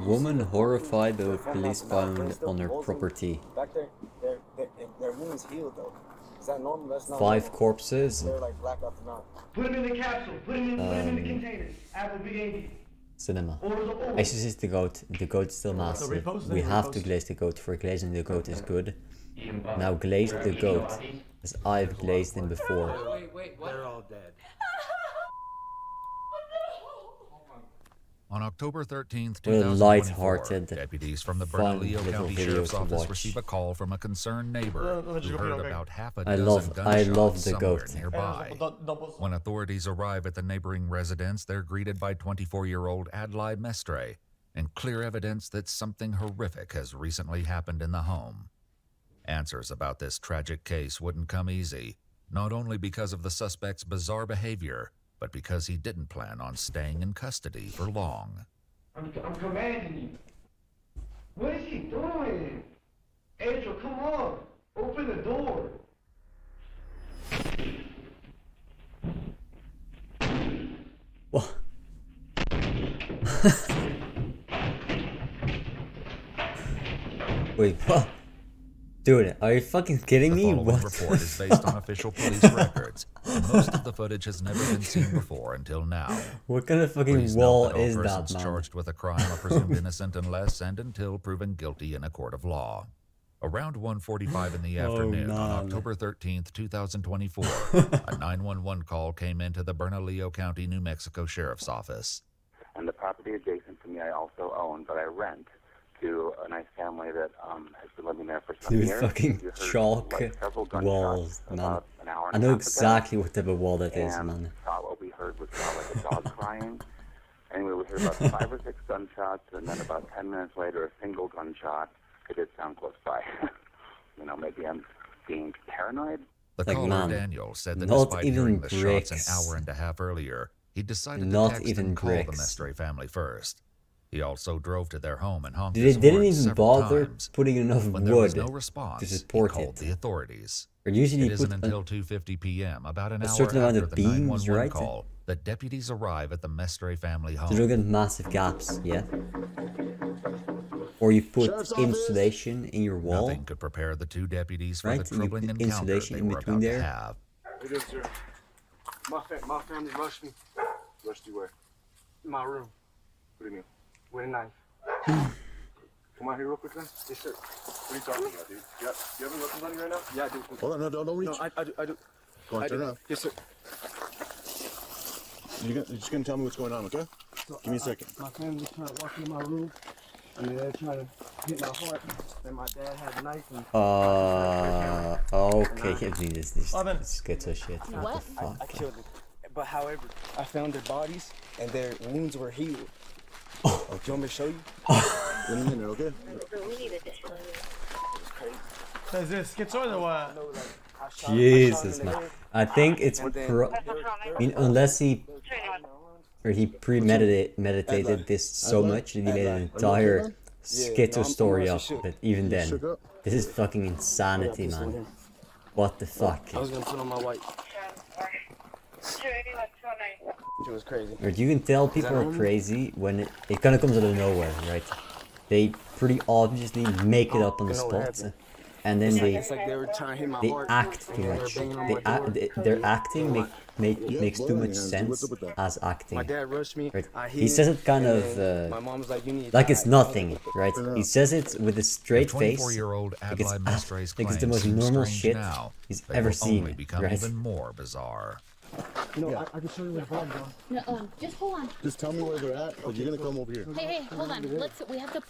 Woman horrified by police found on her property. Back there, their wounds healed though. Is that normal? That's not 5 normal. corpses. They're like black out the mouth. Put him in the capsule. Put him in the containers. Apple Big Cinema. xQc the goat. The goat is still massive. We have to glaze the goat, for glazing the goat is good. Now glaze the goat, as I've glazed him before. Wait, what? They're all dead. On October 13th, What a 2024, light-hearted, deputies from the fun Bernalillo little County video Sheriff's to Office watch. receive a call from a concerned neighbor who heard about half a I dozen love gunshots the somewhere goat. nearby. When authorities arrive at the neighboring residence, they're greeted by 24-year-old Adlai Mestre and clear evidence that something horrific has recently happened in the home. Answers about this tragic case wouldn't come easy, not only because of the suspect's bizarre behavior, but because he didn't plan on staying in custody for long. I'm commanding you. What is he doing? Angel, come on. Open the door. What? Wait, what? Dude, are you fucking kidding me? The following What? report is based on official police records, and most of the footage has never been seen before until now. What kind of fucking Please wall note that all is that, persons man? charged with a crime are presumed innocent unless and until proven guilty in a court of law. Around 1:45 in the afternoon on man. October 13th, 2024, a 911 call came into the Bernalillo County, New Mexico Sheriff's Office. And the property adjacent to me I also own, but I rent to a nice family that has been living there for some Dude, years. fucking You heard, chalk like, several gunshots walls, man. about an hour and I a know half exactly ago, what type of wall that is, and man. what we heard was like a dog crying. Anyway, we heard about 5 or 6 gunshots, and then about 10 minutes later, a single gunshot. It did sound close by. You know, maybe I'm being paranoid. The Like, caller, man, Daniel, said that not despite even hearing the shots an bricks. hour and a half earlier, he decided Not to text even and call the bricks. Mestre family first. He also drove to their home and honked They his didn't horn even several bother times. putting enough When there was wood no response, to he support called it. the authorities. Or usually It you isn't put until 2:50 p.m., about an a hour certain amount after of the beams, 911 right? call, that deputies arrive at the Mestre family home. So you'll get massive gaps, yeah? Or you put insulation in your wall, Nothing could prepare the two deputies for right? the And you troubling put encounter insulation they in were between about there. to have. It is, sir. My family rushed me. Rushed you where? In my room. What do you mean? With a knife. Come on here real quick, man. Yes, sir. What are you talking about, dude? Yeah. You have any weapons on you right now? Yeah, I do. Hold on, no, don't reach. No, I do. Go on, I turn do. around. Yes, sir. You're just gonna tell me what's going on, okay? So Give me a second. My family trying to walk into my room, and they're trying to hit my heart. And my dad had a knife. And okay, I mean, this schizo shit. What the fuck? I killed them. But however, I found their bodies, and their wounds were healed. Oh, Do you want me to show you? in a minute, okay? Is this schizoid or what? No, like, I shot Jesus, him in the man. head, I think it's and then I mean, unless he meditated this so much that he made an entire schizo story up. But even then, this is fucking insanity, man. What the fuck? I was gonna put on my white. It was crazy. Or you can tell people are crazy when it kind of comes out of nowhere, right? They pretty obviously make it up on the spot, and then It's like they were trying to hit my they heart. act too much. Their acting makes too much sense as acting. My dad rushed me. Right? I He hid, says it kind and of then my mom was like, "You need to like die." it's nothing, right? He says it with a The straight face, 24-year-old like it's, Adlai Mestre's like it's the claims most seem normal strange shit now. he's They ever will seen, only become right? even more bizarre. No, I can show you where the bomb was. No, just hold on. Just tell me where they're at, but you're gonna come over here. Hey, hold on. We have to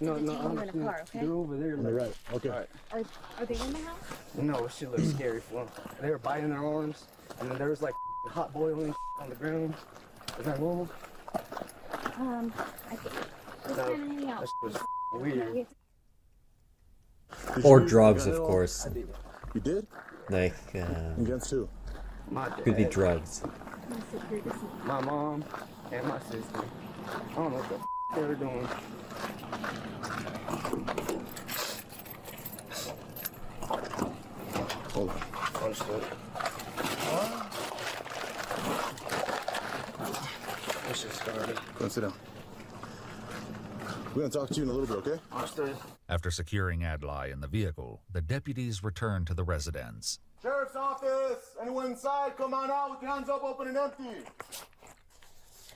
No, detain them in a I'm car, okay? They're over there. On the right, okay. Are they in the house? No, it shit looks scary for them. They were biting their arms, and then there was like hot boiling on the ground. Is that normal? I think let's No, kind of hang out. that shit was weird. Or drugs, of course. You did? Like Against who? My dad, could be drugs. my mom, and my sister. I don't know what the they were doing. Hold on. Understood. This shit's started. Go sit down. We're gonna talk to you in a little bit, okay? Understood. After securing Adlai in the vehicle, the deputies return to the residence. Sheriff's office! Anyone inside? Come on out with your hands up, open and empty.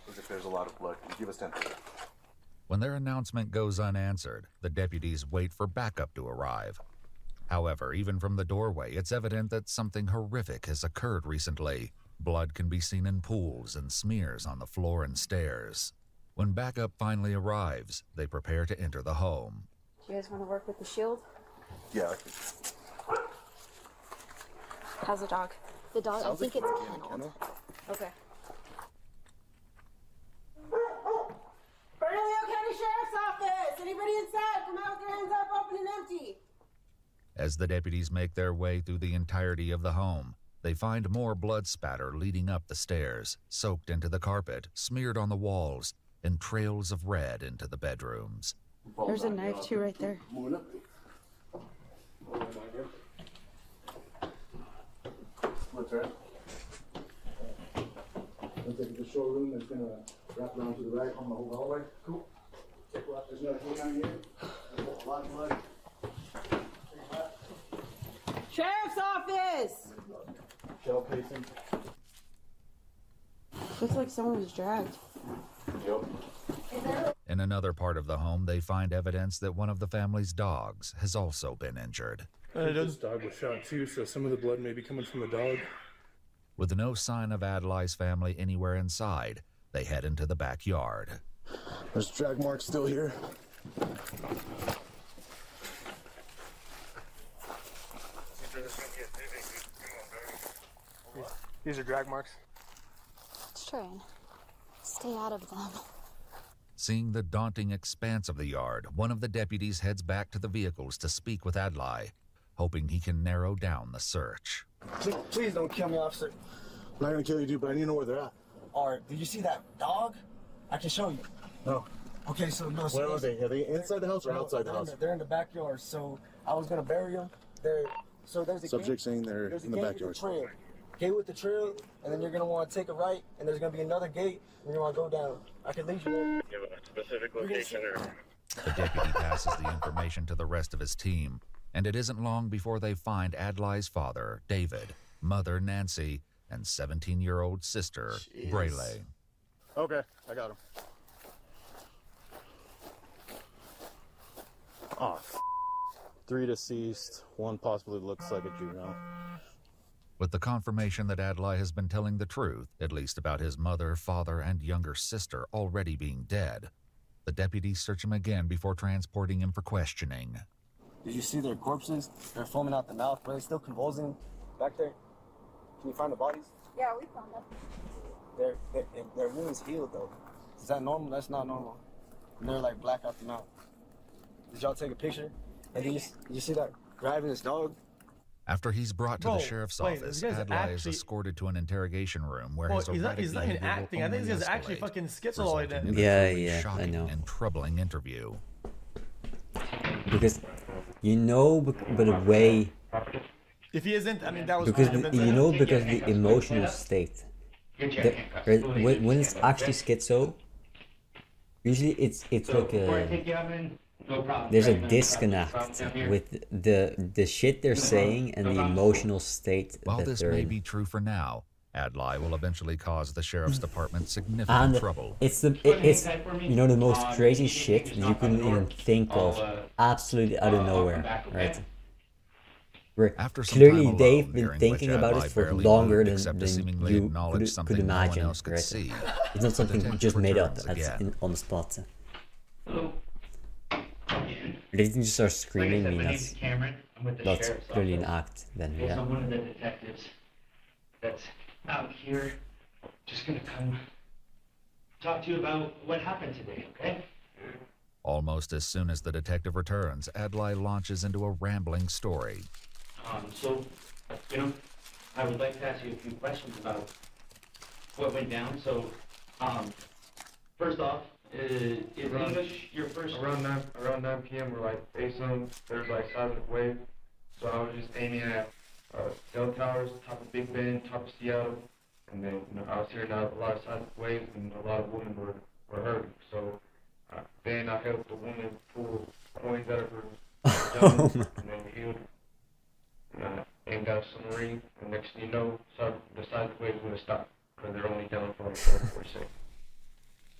Looks like there's a lot of blood. Can you give us 10 minutes? When their announcement goes unanswered, the deputies wait for backup to arrive. However, even from the doorway, it's evident that something horrific has occurred recently. Blood can be seen in pools and smears on the floor and stairs. When backup finally arrives, they prepare to enter the home. Do you guys want to work with the shield? Yeah. How's the dog? The dog, I think it's kenneled. Okay. Bernalillo County Sheriff's Office! Anybody inside? Come out with your hands up, open and empty. As the deputies make their way through the entirety of the home, they find more blood spatter leading up the stairs, soaked into the carpet, smeared on the walls, and trails of red into the bedrooms. There's a knife too right there. What's that? Looks like the showroom is gonna wrap around to the right on the whole hallway. Cool. There's another thing down here. There's a lot of blood. Sheriff's Office! Shell casing. Looks like someone was dragged. Yep. In another part of the home, they find evidence that one of the family's dogs has also been injured. This dog was shot too, so some of the blood may be coming from the dog. With no sign of Adlai's family anywhere inside, they head into the backyard. There's drag marks still here. These are drag marks. Let's try and stay out of them. Seeing the daunting expanse of the yard, one of the deputies heads back to the vehicles to speak with Adlai, hoping he can narrow down the search. Please don't kill me, officer. I'm not gonna kill you, dude, but I need to know where they're at. Alright, did you see that dog? I can show you. No. Okay, so no. So Where are they? Are they inside the house or outside the house? They're in the backyard, so I was gonna bury them. So there's a Subject saying they're there's a in the gate backyard. With the trail. Gate with the trail, and then you're gonna want to take a right, and there's gonna be another gate, and you want to go down. I can lead you there. Give a specific location or... The deputy passes the information to the rest of his team, and it isn't long before they find Adlai's father, David, mother, Nancy, and 17-year-old sister, Brayley. Okay, I got him. Oh, 3 deceased, 1 possibly looks like a juvenile. With the confirmation that Adlai has been telling the truth, at least about his mother, father, and younger sister already being dead, the deputies search him again before transporting him for questioning. Did you see their corpses? They're foaming out the mouth. Are they still convulsing back there? Can you find the bodies? Yeah, we found them. Their wounds healed though. Is that normal? That's not normal. And they're like black out the mouth. Did y'all take a picture? And did you see that driving this dog? After he's brought to the sheriff's office, Adlai is escorted to an interrogation room where his erratic he's not even behavior acting. will I think only he's actually escalate, fucking schizoid. resulting in a Yeah, truly yeah, I shocking know. and troubling interview. Because you know, but the way. If he isn't, I mean, that was Because fine, you know, because the emotional state. When it's actually schizo, usually it's like a. There's a disconnect with the shit they're saying and the emotional state While that this they're may in. be true for now, Adlai will eventually cause the sheriff's department significant And trouble. it's you know, the most crazy shit that you couldn't even think of, absolutely out of nowhere, right? Where After some clearly time alone, they've been during thinking which about Adlai it for barely longer moved than except to seemingly you acknowledge could something no one imagine, else could right? see. It's not something detective just made up returns again. on the spot. They didn't just start screaming. I mean, that's clearly an act. Then yeah. I'm one of the detectives that's out here, just gonna come talk to you about what happened today, okay? Almost as soon as the detective returns, Adlai launches into a rambling story. So, you know, I would like to ask you a few questions about what went down. So, first off, is English your first? Around 9 p.m. we're like facing, there's like seismic wave. So I was just aiming at cell towers, top of Big Bend, top of Seattle. And then I was hearing out a lot of seismic waves and a lot of women were hurt. So Then I helped the woman pull coins out of her junk, and then healed her. And got a submarine. And next thing you know, decided the waves would stop because they're only down for 4 seconds.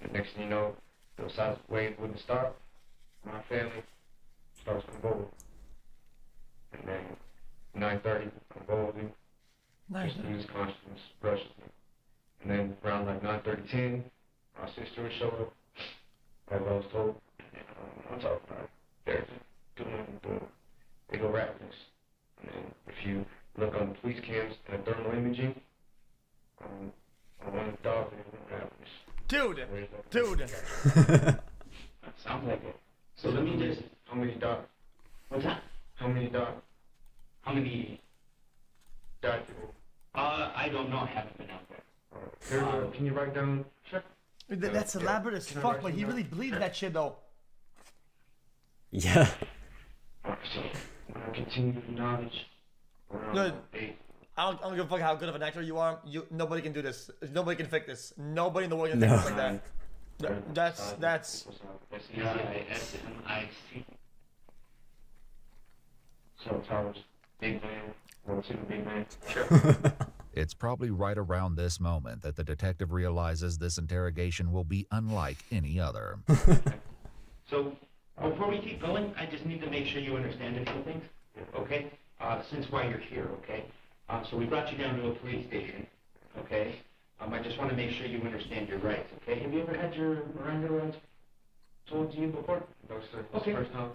And next thing you know, the size wave wouldn't stop. My family starts convulsing. And then 9:30, convulsing. Just loses consciousness, rushes me. And then around like 9:30, 10, my sister would show up. As I was told, I'm talking about they're doing the illegal rapidness. And then if you look on the police cams and the thermal imaging, on one of the dogs, Dude! That sounds like it. So let me just... How many dogs? What's that? How many dogs? How many... Died? I don't know. I haven't been out there. Can you write down? Sure. That's elaborate as fuck, but he really believes that shit though. Yeah. So, continue knowledge. Good. I don't give a fuck how good of an actor you are. Nobody can do this. Nobody can fix this. Nobody in the world can fix this like that. That's. S-E-I-S-M-I-C. So, Towers, big man. Big man. Sure. It's probably right around this moment that the detective realizes this interrogation will be unlike any other. So, before we keep going, I just need to make sure you understand a few things, okay? Since why you're here, okay? So we brought you down to a police station, okay? I just want to make sure you understand your rights, okay? Have you ever had your Miranda rights told to you before? No, sir. Okay. First time.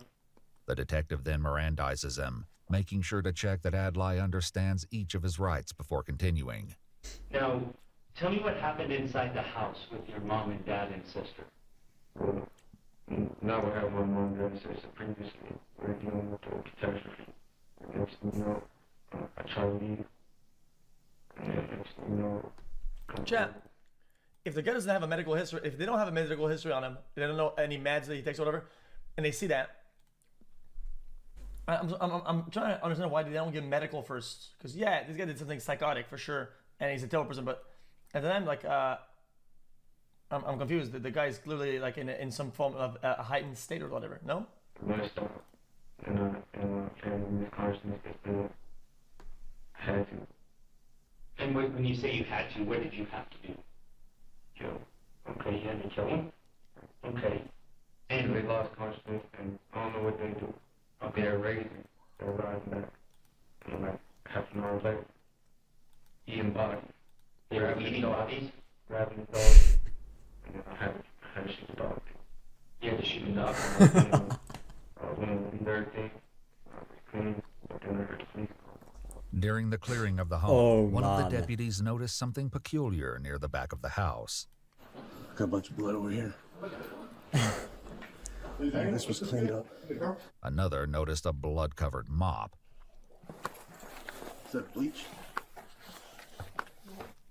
The detective then Mirandizes him, making sure to check that Adlai understands each of his rights before continuing. Now, tell me what happened inside the house with your mom and dad and sister. Well, now I have my mom and dad and sister previously. We're dealing with the catastrophe. Next thing you know, I try to leave. And then next thing you know... Chat. If the guy doesn't have a medical history, if they don't have a medical history on him, they don't know any meds that he takes or whatever, and they see that, I'm trying to understand why they don't get medical first. Because yeah, this guy did something psychotic for sure, and he's a terrible person. But at the time, like, I'm confused. The guy is clearly like in some form of a heightened state or whatever. No. Messed up. And family consciousness is still had to. And when you say you had to, what did you have to do? Kill. Okay, you had to kill him. Okay. And they lost consciousness, and I don't know what they do. They're raising, they're riding back. And like half an hour later, eating bodies. They were eating bodies? Grabbing the dog. And then I had to shoot the dog. You had to shoot the dog? I was going to leave everything. I was clean, but then I heard the police. During the clearing of the home, one of the deputies noticed something peculiar near the back of the house. Got a bunch of blood over here. This was cleaned up. Another noticed a blood-covered mop. Is that bleach?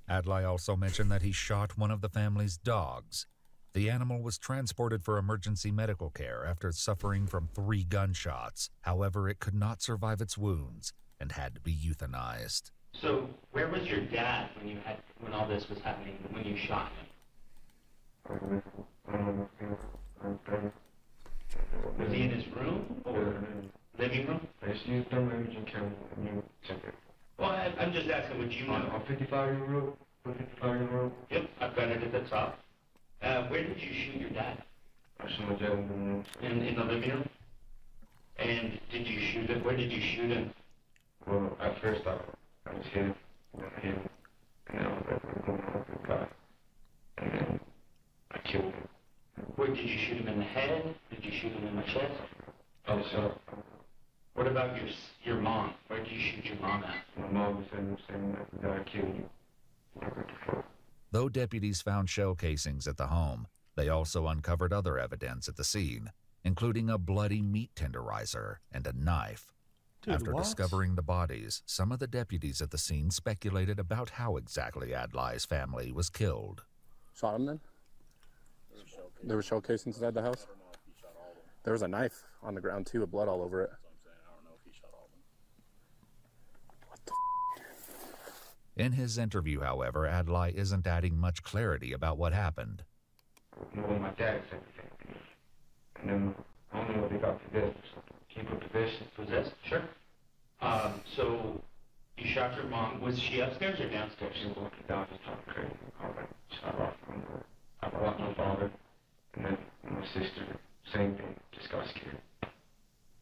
Adlai also mentioned that he shot one of the family's dogs. The animal was transported for emergency medical care after suffering from 3 gunshots. However, it could not survive its wounds and had to be euthanized. So, where was your dad when all this was happening, when you shot him? Was he in his room or living room? I just used thermal imaging camera and you check it. Well, I'm just asking what you know. On 55-year-old? 55-year-old? Yep, I've got it at the top. Where did you shoot your dad? I shot my dad in the room. In the living room? And did you shoot him? Where did you shoot him? Well, at first I was hit, I hit him, and then I was like, going on with the guy. And then I killed him. Where did you shoot him in the head? Did you shoot him in the chest? I was shot. What about your mom? Where did you shoot your mom at? My mom was saying that I killed you. Though deputies found shell casings at the home, they also uncovered other evidence at the scene, including a bloody meat tenderizer and a knife. Dude, After what? discovering the bodies, some of the deputies at the scene speculated about how exactly Adlai's family was killed. Shot him then? There were shell casings inside the house? There was a knife on the ground too, with blood all over it. In his interview, however, Adlai isn't adding much clarity about what happened. Well, my dad said everything. then only when they got to this, came up to this, possessed, sure. So you shot your mom. Was she upstairs or downstairs? She was walking down, just talking crazy. All right, shot off from her. I lost my father, and then my sister, same thing, just got scared.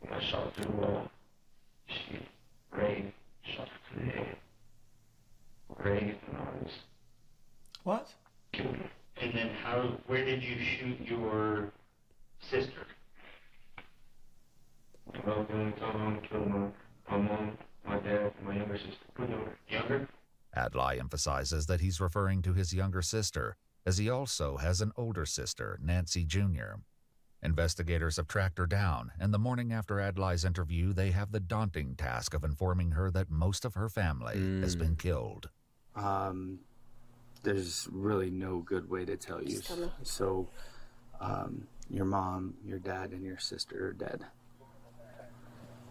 And I shot through the wall. She raved, shot her through the head. Raved and arms. What? Killed her. And then where did you shoot your sister? Well, the only time I killed my mom, my dad, and my younger sister. Younger? Adlai emphasizes that he's referring to his younger sister, as he also has an older sister, Nancy Jr. Investigators have tracked her down, and the morning after Adlai's interview, they have the daunting task of informing her that most of her family has been killed. There's really no good way to tell you. So, your mom, your dad, and your sister are dead.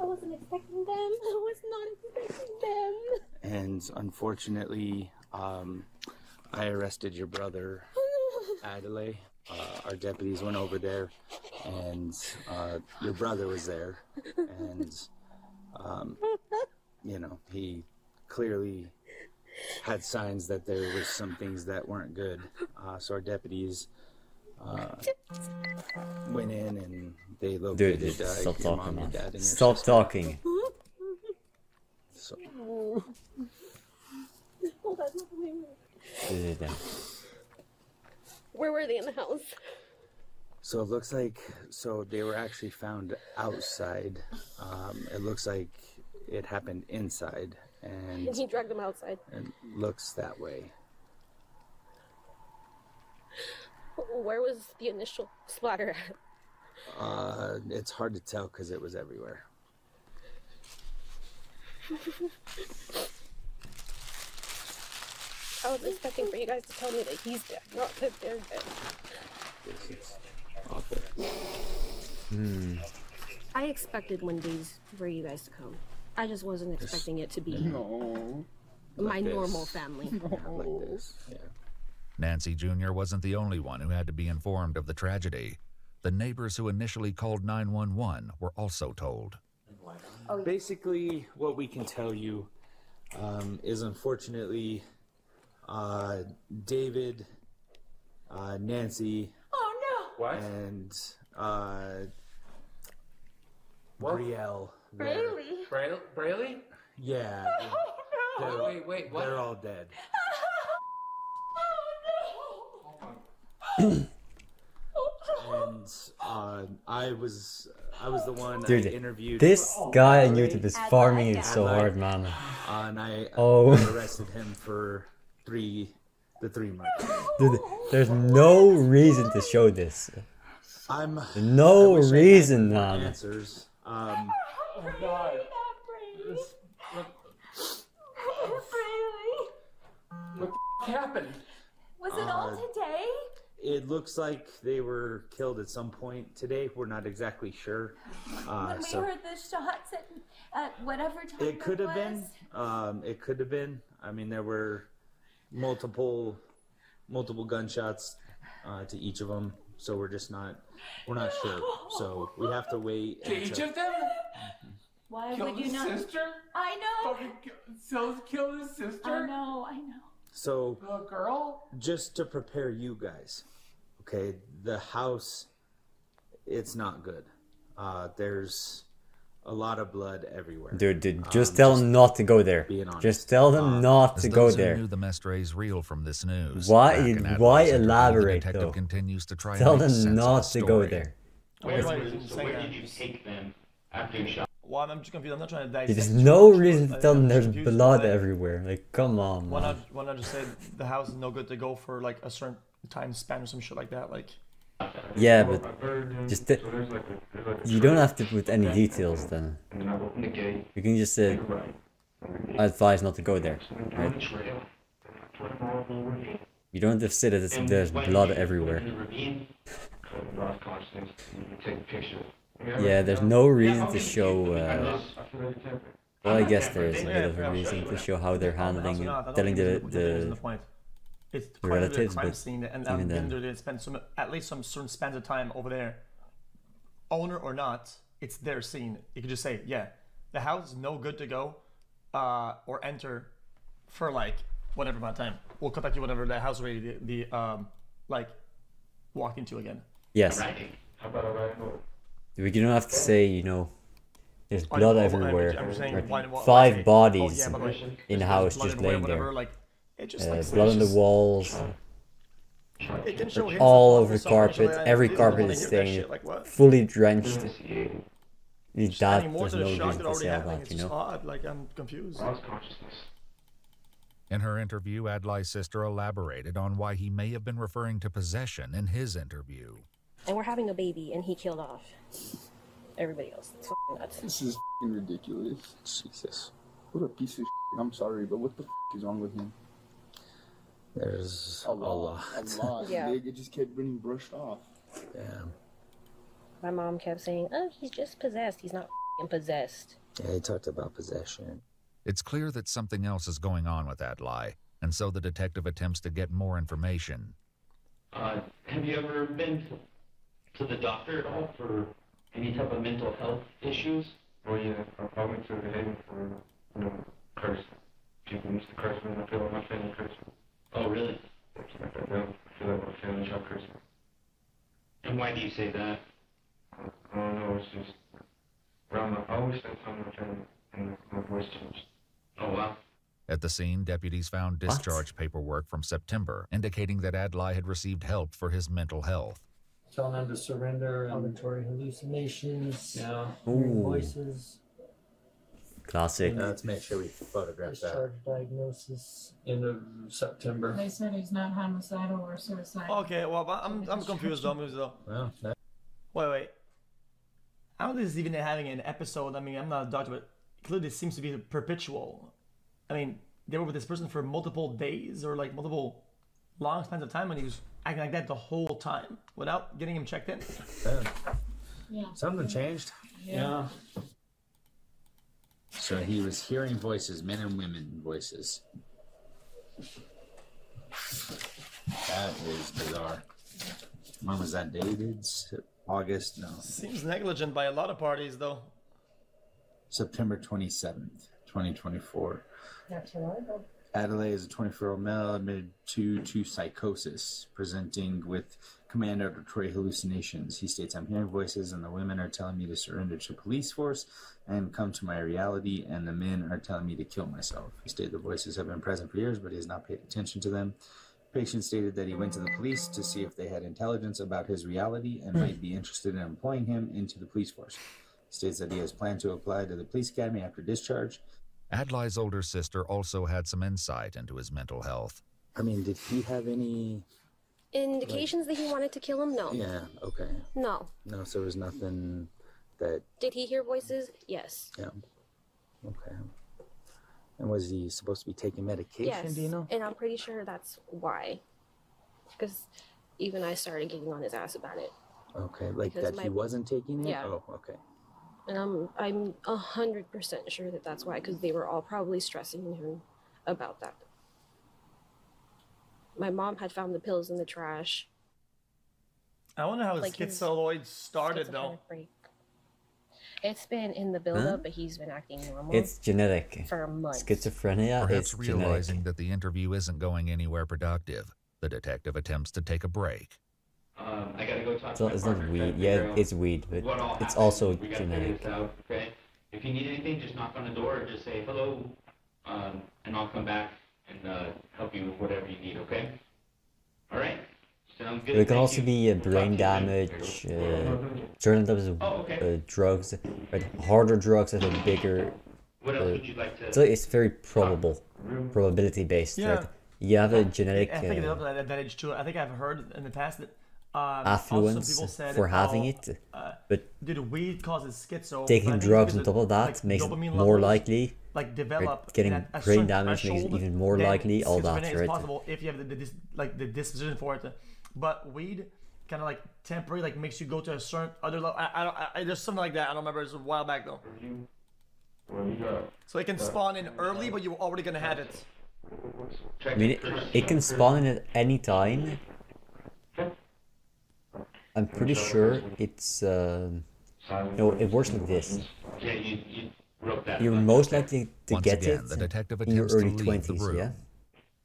I wasn't expecting them. I was not expecting them. And unfortunately, I arrested your brother, Adelaide. Our deputies went over there, and your brother was there. And, you know, he clearly had signs that there was some things that weren't good. So our deputies went in and they located Dude, stop your talking, mom, your man. dad, and your Stop sister. talking. So, Hold on. Dude, Where were they in the house? so it looks like they were actually found outside. It looks like it happened inside, and he dragged them outside. it looks that way. Where was the initial splatter at? It's hard to tell because it was everywhere. I was expecting for you guys to tell me that he's dead, not that they're dead. This is awful. I expected one days for you guys to come. I just wasn't expecting it to be my normal family. Like this, yeah. Nancy Jr. wasn't the only one who had to be informed of the tragedy. The neighbors who initially called 911 were also told. Basically, what we can tell you is unfortunately David, Nancy, and Brielle. Braley? Yeah. Wait, what? They're all dead. And I was the one I dude, interviewed. this guy on YouTube is farming it so hard, man. And I Oh. arrested him for the 3 months. Dude, there's no reason to show this. I'm no I wish I had reason, more man. Answers. Oh God. What the happened? Was it all today? It looks like they were killed at some point today. We're not exactly sure. When we heard the shots at whatever time It could have been. It could have been. I mean, there were multiple gunshots to each of them. So we're not sure. So we have to wait. To each of them? Why Kill would you his not? sister? I know. Fucking kill his sister? I know. So The girl? just to prepare you guys, okay, the house, it's not good. There's a lot of blood everywhere. Dude, just tell them not to go there. Just tell them not As to go those who there. knew the Mestres reel from this news. Why- back in Adler's why interview, elaborate, the detective though? continues to try Tell and make them sense not of the to go story. there. Where did you take them after you shot? Well, I'm just confused. I'm not trying to dissect. There's no reason to I- tell them I'm there's confused blood why- everywhere. Like, come on, Why man. not just say the house is no good to go for like a certain time span or some shit like that? Like, Yeah, but just you don't have to put any details then. You can just say, I advise not to go there. Right? You don't have to say that there's blood everywhere. Yeah, there's no reason to show. Well, I guess there is a bit of a reason to show how they're handling it, telling the point. It's the quite a relatives, crime but scene, and even then. they spend at least some certain spans of time over there. owner or not, it's their scene. You could just say, yeah, the house is no good to go, or enter for like whatever amount of time. We'll contact you whenever the house is ready to be like walked into again. Yes. You don't have to say, you know, there's blood everywhere. I'm saying, right? 5 bodies in the house just laying there. Like, it just, blood on the walls. It can show All over the carpet. Every carpet is stained. Fully drenched. That there's no reason to say that, you know. Odd. Like, I'm confused. In her interview, Adlai's sister elaborated on why he may have been referring to possession in his interview. And we're having a baby, and he killed off everybody else. It's fucking nuts. This is fucking ridiculous. Jesus. What a piece of shit. I'm sorry, but what the is wrong with him? There's a lot. A lot. Yeah. It just kept getting brushed off. Yeah. My mom kept saying, oh, he's just possessed. He's not possessed. Yeah, he talked about possession. It's clear that something else is going on with Adlai, and so the detective attempts to get more information. Have you ever been to the doctor at all for any type of mental health issues? Oh yeah, I went to the Haven for, you know, curse. People used to curse me, and I feel like my family cursed me. Oh, really? Like that, I feel like my family shall curse me. And why do you say that? I don't know, it's just, I always said something to my family, and my voice changed. Oh, wow. At the scene, deputies found discharge paperwork from September, indicating that Adlai had received help for his mental health. Telling them to surrender, auditory hallucinations, Ooh. voices. Classic. Let's make sure we photograph Discharge diagnosis end of September. They said he's not homicidal or suicidal. Okay, well, I'm confused though. Well, Wait. How is this even having an episode? I mean, I'm not a doctor, but clearly this seems to be perpetual. I mean, they were with this person for multiple days or like multiple long spans of time, and he was acting like that the whole time without getting him checked in. Yeah. Something changed. Yeah. So he was hearing voices, men and women voices. That is bizarre. When was that dated? August? No. Seems negligent by a lot of parties, though. September 27th, 2024. That's right. Adelaide is a 24-year-old male admitted to psychosis, presenting with command auditory hallucinations. He states, I'm hearing voices and the women are telling me to surrender to police force and come to my reality, and the men are telling me to kill myself. He stated the voices have been present for years, but he has not paid attention to them. The patient stated that he went to the police to see if they had intelligence about his reality and might be interested in employing him into the police force. He states that he has planned to apply to the police academy after discharge. Adlai's older sister also had some insight into his mental health. I mean, did he have any indications that he wanted to kill him? No. Yeah, okay. No. No, so there was nothing that... Did he hear voices? Yes. Yeah. Okay. And was he supposed to be taking medication, Yes. do you know? And I'm pretty sure that's why. Because even I started getting on his ass about it. Okay, like Because that he wasn't taking it? Yeah. Oh, okay. And I'm 100% sure that that's why, because they were all probably stressing him about that. My mom had found the pills in the trash. I wonder how Like his his schizoid started, though. schizophrenic break. It's been in the build-up, but he's been acting normal. It's genetic. For months. Schizophrenia Perhaps is realizing genetic. that the interview isn't going anywhere productive, the detective attempts to take a break. I gotta go talk It's to not, my it's not partner, weed. try to Yeah, figure out it's weed, but what all it's happened. also We gotta figure genetic. this out, okay? If you need anything, just knock on the door or just say hello, and I'll come back and help you with whatever you need, okay? All right? Sounds good. There can Thank also you. be We'll talk brain to you damage, soon. certain types of drugs, right? Harder drugs that are bigger. What else would you like to- So it's very probable, probability based, Yeah. right? You have a genetic I think it's up to that age too. I think I've heard in the past that affluence also people said for having it, but dude, weed causes schizo. taking but I think drugs on because top of that like, makes it dopamine more levels, likely. like develop right? Getting at a brain certain damage makes it threshold, even more then likely. All that, schizophrenia is right? possible if you have the disposition for it. But weed kind of like temporary, like makes you go to a certain other level. I there's something like that. I don't remember. It's a while back though. So it can spawn in early, but you're already gonna have it. I mean, it can spawn in at any time. I'm pretty sure it's No, it works like this. Yeah, you wrote that. You're most likely to Once get again, it the detective in your attempts to early leave the 20s, room. yeah?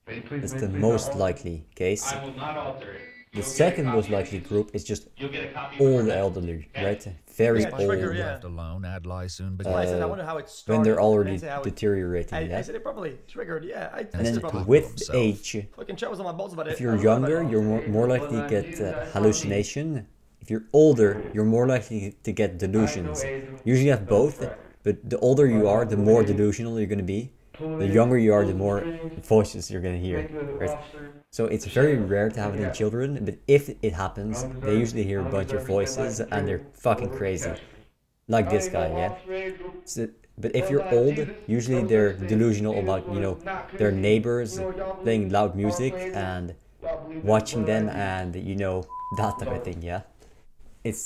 Ready, please, That's please, the please, most not likely case. I will not alter it. The You'll get a second most copy of likely this. group is just You'll get a copy old of it. elderly, right? Very Yeah, old. trigger, yeah. Left alone, Adlai soon Well, I said I began. wonder how it When started. they're I already didn't say how it- deteriorating, I yeah? said it probably triggered. Yeah, I And said it then probably. with age, Fucking chat was on my balls about it. if you're younger, you're more likely to get hallucination. If you're older, you're more likely to get delusions. Usually you have both, but the older you are, the more delusional you're going to be. The younger you are, the more voices you're going to hear. Right? So it's very rare to have it in children, but if it happens, they usually hear a bunch of voices and they're fucking crazy. Like this guy, yeah? So, but if you're old, usually they're delusional about, you know, their neighbors playing loud music and watching them and, you know, that type of thing, yeah? It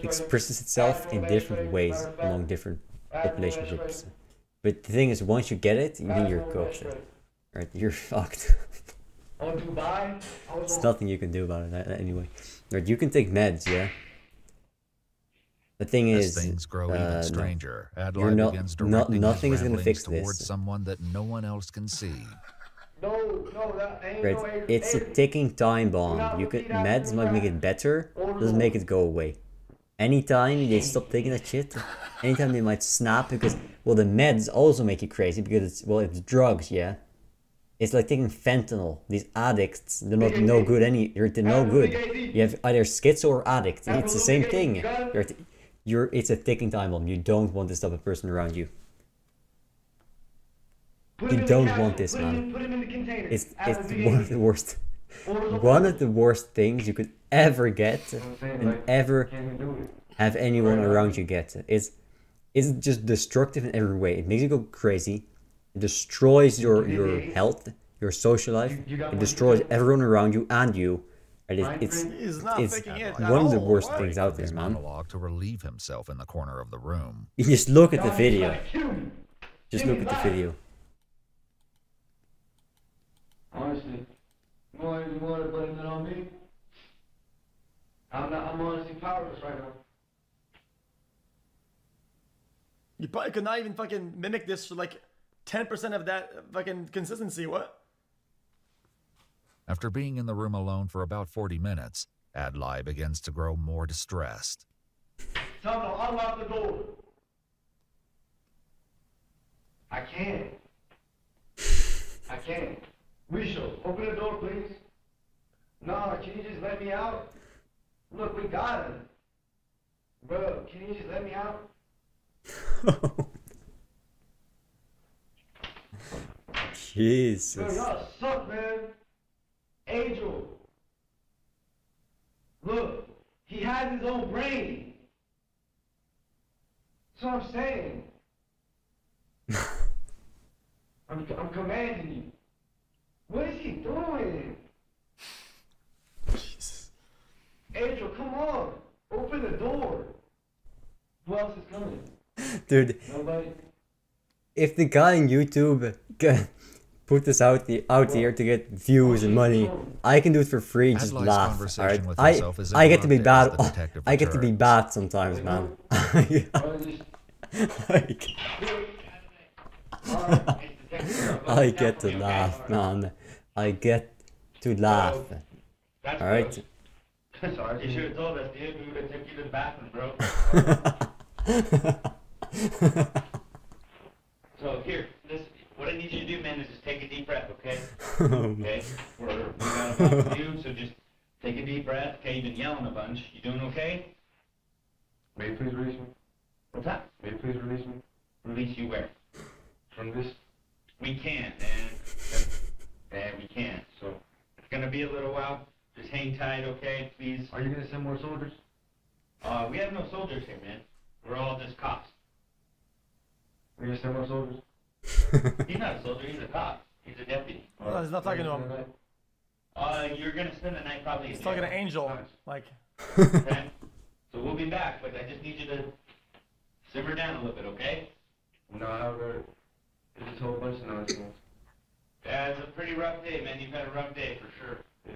expresses itself in different ways among different population groups. But the thing is, once you get it, then you're cooked. Right? You're fucked. There's nothing you can do about it anyway. Right? You can take meds, yeah? The thing As is, things grow even stranger, you're Adlai begins directing nothing his is going to fix ramblings towards this. someone that no one else can see. Right? It's a ticking time bomb. You could meds might make it better, doesn't make it go away. Anytime they stop taking that shit, anytime they might snap because, well, the meds also make you crazy because it's drugs, yeah. It's like taking fentanyl. These addicts, they're not no good they're no good. You have either schizo or addict. It's the same thing. It's a ticking time bomb. You don't want this type of person around you. You don't want this, man. It's one of the worst. One of the worst things you could ever get and ever have anyone around you get. It's just destructive in every way. It makes you go crazy. It destroys your health, your social life. It destroys everyone around you and you. And it's one of the worst things out there, man. Monologue to relieve himself in the corner of the room. You just look at the video. Just look at the video. Honestly, you want to blame it on me? I'm honestly powerless right now. You probably could not even fucking mimic this for like 10% of that fucking consistency. What? After being in the room alone for about 40 minutes, Adlai begins to grow more distressed. Tell them to unlock the door. I can't. I can't. Misha, open the door, please. No, can you just let me out? Look, we got him. Bro, can you just let me out? Jesus. Bro, y'all suck, man. Angel. Look, he has his own brain. That's what I'm saying. I'm commanding you. What is he doing? Jesus. Angel, come on. Open the door. Who else is coming? Dude. Nobody? If the guy on YouTube can put this out here to get views and money, I can do it for free. Just Adlai's laugh. conversation Alright? with himself is I get to be interrupted bad. as the detective I get to be returns. bad sometimes, man. I get to laugh, man. I get to laugh. Alright? Sorry, you should have told us, dude. We would have took you to the bathroom, bro. So here, what I need you to do, man, is just take a deep breath, okay? Okay? We're gonna talk to you, so just take a deep breath. Okay, you've been yelling a bunch. You doing okay? May you please release me? What's that? May you please release me? Release you where? From this? We can't, man. We can't. So it's gonna be a little while. Just hang tight, okay? Please. Are you gonna send more soldiers? We have no soldiers here, man. We're all just cops. Are you gonna send more soldiers? He's not a soldier. He's a cop. He's a deputy. Well, he's not talking to him. You're gonna spend the night probably. He's talking to Angel. Like. Okay. So we'll be back, but I just need you to simmer down a little bit, okay? No, Albert. It's just a whole bunch of nonsense. Yeah, it's a pretty rough day, man. You've had a rough day for sure. Yeah.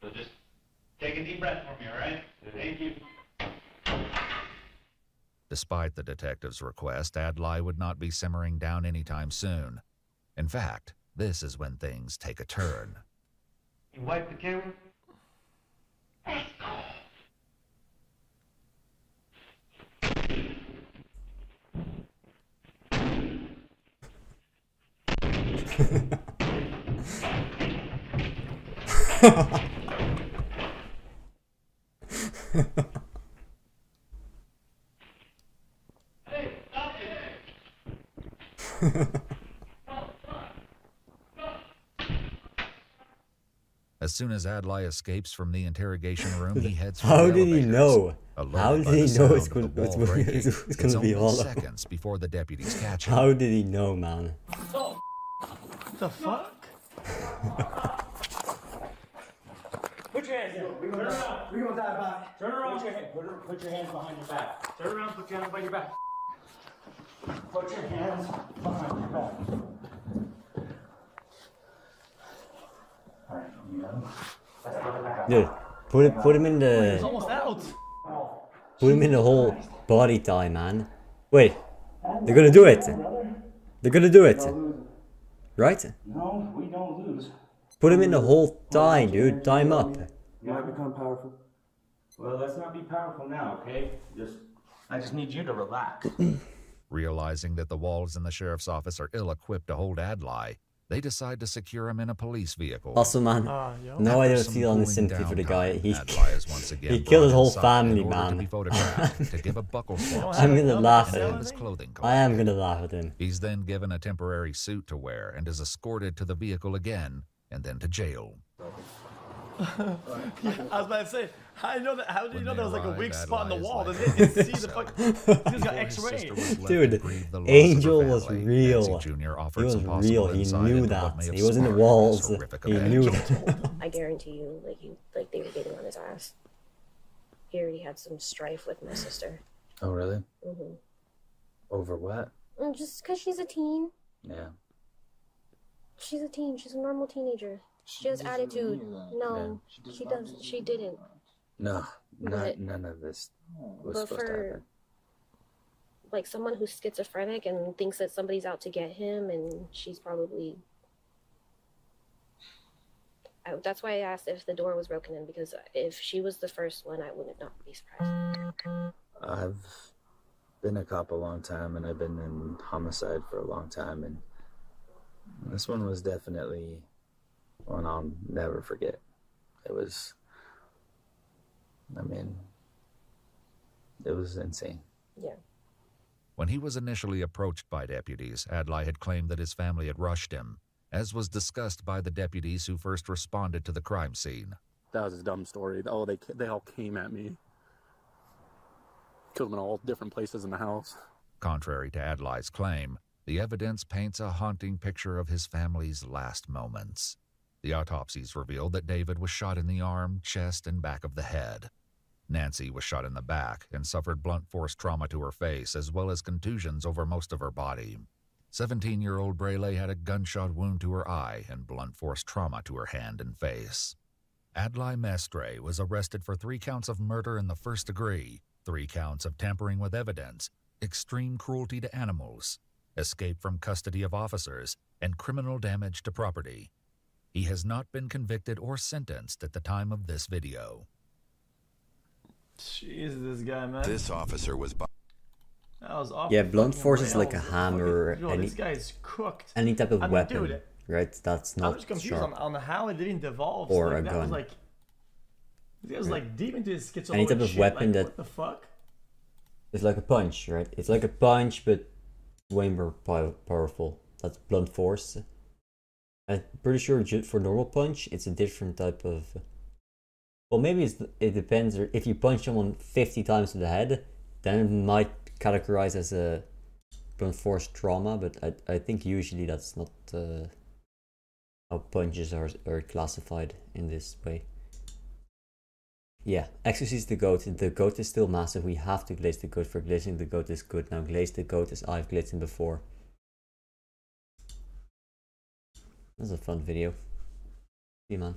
So just take a deep breath for me, all right? Yeah. Thank you. Despite the detective's request, Adlai would not be simmering down anytime soon. In fact, this is when things take a turn. You wipe the camera? Hey, stop it! As soon as Adlai escapes from the interrogation room, he heads for How the did he elevators, know? alerted How by did he the know sound it's of going the wall breaking. it's gonna be only hollow? seconds before the deputies catch him. How did he know, man? What the fuck? Put your hands down. We're gonna die by. Turn around. Put your hands behind your back. Turn around. Put your hands behind your back. Put your hands behind your back. Dude, put him in the. He's almost out. Put him in the whole body tie, man. Wait, they're gonna do it. They're gonna do it, right? No, we don't lose. Put him in the whole tie, dude. Tie him up. You might become powerful. Well, let's not be powerful now, okay? I just need you to relax. Realizing that the walls in the sheriff's office are ill-equipped to hold Adlai, they decide to secure him in a police vehicle. Also, man, no idea feel on the sympathy for the guy. He killed his whole family, man. I'm gonna laugh at him. I am gonna laugh at him. He's then given a temporary suit to wear and is escorted to the vehicle again and then to jail. Yeah, I was about to say, how did you know that? How did you know there was like a weak spot in the wall? They didn't see the fuck. He's got X-ray. Dude, Angel was real. He was real. He knew that. He was in the walls. He knew it. I guarantee you, like they were getting on his ass. He already had some strife with my sister. Oh, really? Mm-hmm. Over what? Just because she's a teen. Yeah. She's a teen. She's a normal teenager. She has attitude. No, she doesn't. She didn't. No, none of this was But supposed to happen. for like someone who's schizophrenic and thinks that somebody's out to get him, and she's probably. That's why I asked if the door was broken in, because if she was the first one, I would not be surprised. I've been a cop a long time, and I've been in homicide for a long time, and this one was definitely one I'll never forget. It was, I mean, it was insane. Yeah. When he was initially approached by deputies, Adlai had claimed that his family had rushed him, as was discussed by the deputies who first responded to the crime scene. That was a dumb story. Oh, they all came at me. Killed them in all different places in the house. Contrary to Adlai's claim, the evidence paints a haunting picture of his family's last moments. The autopsies revealed that David was shot in the arm, chest, and back of the head. Nancy was shot in the back and suffered blunt force trauma to her face, as well as contusions over most of her body. 17-year-old Braley had a gunshot wound to her eye and blunt force trauma to her hand and face. Adlai Mestre was arrested for 3 counts of murder in the first degree, 3 counts of tampering with evidence, extreme cruelty to animals, escape from custody of officers, and criminal damage to property. He has not been convicted or sentenced at the time of this video. Jeez, this guy, man. This officer was... That was awful. Yeah, blunt force is like a hammer Yo, or this guy's cooked. any type of I mean, weapon, dude, right? That's I'm not just confused sharp. on how it didn't devolve. Or like, a that gun. Was like, this guy was like deep into his schizoid Any type of shit. weapon like, that what the fuck? It's like a punch, right? It's like a punch, but way more powerful. That's blunt force. I'm pretty sure for normal punch, it's a different type of... Well, maybe it depends. If you punch someone 50 times to the head, then it might categorize as a blunt force trauma, but I think usually that's not how punches are classified in this way. Yeah, xQc is the GOAT. The GOAT is still massive. We have to glaze the GOAT. For glazing the GOAT is good. Now glaze the GOAT as I've glazed him before. That was a fun video. See you, man.